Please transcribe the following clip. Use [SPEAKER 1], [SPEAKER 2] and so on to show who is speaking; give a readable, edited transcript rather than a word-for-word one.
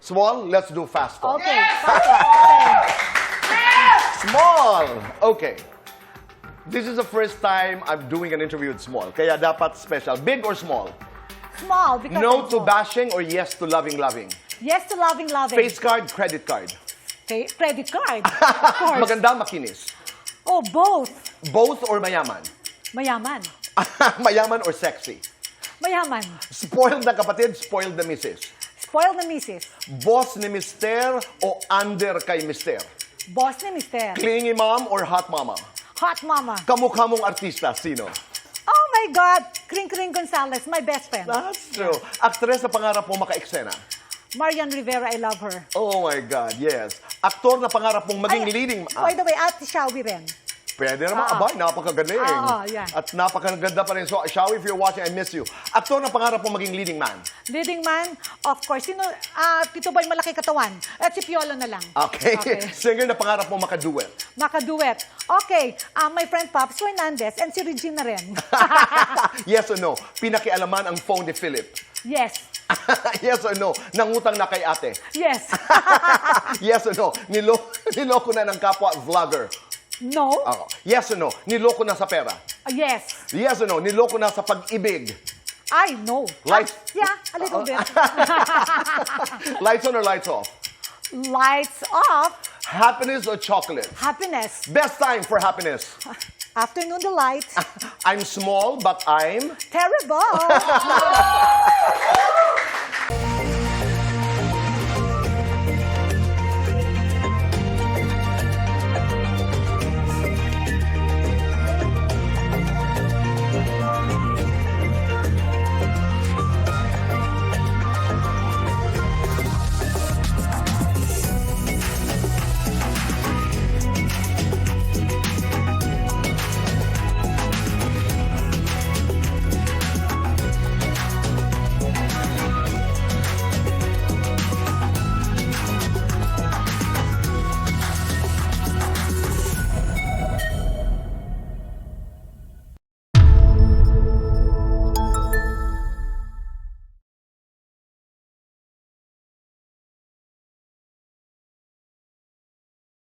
[SPEAKER 1] Small, let's do fast talk.
[SPEAKER 2] Okay. Okay.
[SPEAKER 1] Small! Okay. This is the first time I'm doing an interview with Small. Kaya dapat special. Big or small?
[SPEAKER 2] Small because
[SPEAKER 1] No
[SPEAKER 2] I'm
[SPEAKER 1] to
[SPEAKER 2] small.
[SPEAKER 1] bashing or yes to loving?
[SPEAKER 2] Yes to loving.
[SPEAKER 1] Face card, credit card.
[SPEAKER 2] Credit card. Of course.
[SPEAKER 1] Maganda, makinis.
[SPEAKER 2] Oh, both.
[SPEAKER 1] Both or mayaman?
[SPEAKER 2] Mayaman.
[SPEAKER 1] Mayaman or sexy?
[SPEAKER 2] Mayaman.
[SPEAKER 1] Spoiled na kapatid, spoiled na misis.
[SPEAKER 2] Spoiled na misis.
[SPEAKER 1] Boss ni mister o under kay mister?
[SPEAKER 2] Boss ni Mister.
[SPEAKER 1] Clingy mom or hot mama?
[SPEAKER 2] Hot mama.
[SPEAKER 1] Kamukha mong artista, sino?
[SPEAKER 2] Oh my God! Kring Gonzalez, my best friend.
[SPEAKER 1] That's true. Aktres na pangarap mo maka-eksena?
[SPEAKER 2] Marian Rivera, I love her.
[SPEAKER 1] Oh my God, yes. Aktor na pangarap mong maging leading...
[SPEAKER 2] By the way, Ate Shawi rin.
[SPEAKER 1] Pwede naman.
[SPEAKER 2] Oo.
[SPEAKER 1] Abay, napakagaling.
[SPEAKER 2] Yeah.
[SPEAKER 1] At napakaganda pa rin. So, Shawi, if you're watching, I miss you. Aktor na pangarap mong maging leading man?
[SPEAKER 2] Leading man, of course. Sino? Tito Boy, malaki katawan. At si Piolo na lang.
[SPEAKER 1] Okay. Singer na pangarap mong makaduet?
[SPEAKER 2] Makaduet. Okay. My friend Pops Fernandez and si Regina rin.
[SPEAKER 1] Yes or no? Pinakialaman ang phone ni Philip?
[SPEAKER 2] Yes.
[SPEAKER 1] Yes or no? Nangutang na kay ate?
[SPEAKER 2] Yes.
[SPEAKER 1] Yes or no? Niloko na ng kapwa vlogger?
[SPEAKER 2] No.
[SPEAKER 1] Yes or no? Niloko na sa pera?
[SPEAKER 2] Yes.
[SPEAKER 1] Yes or no? Niloko na sa pag-ibig?
[SPEAKER 2] I know.
[SPEAKER 1] Lights-
[SPEAKER 2] Yeah, a little bit.
[SPEAKER 1] Lights on or lights off?
[SPEAKER 2] Lights off.
[SPEAKER 1] Happiness or chocolate?
[SPEAKER 2] Happiness.
[SPEAKER 1] Best time for happiness?
[SPEAKER 2] Afternoon delight.
[SPEAKER 1] I'm small, but I'm...
[SPEAKER 2] Terrible.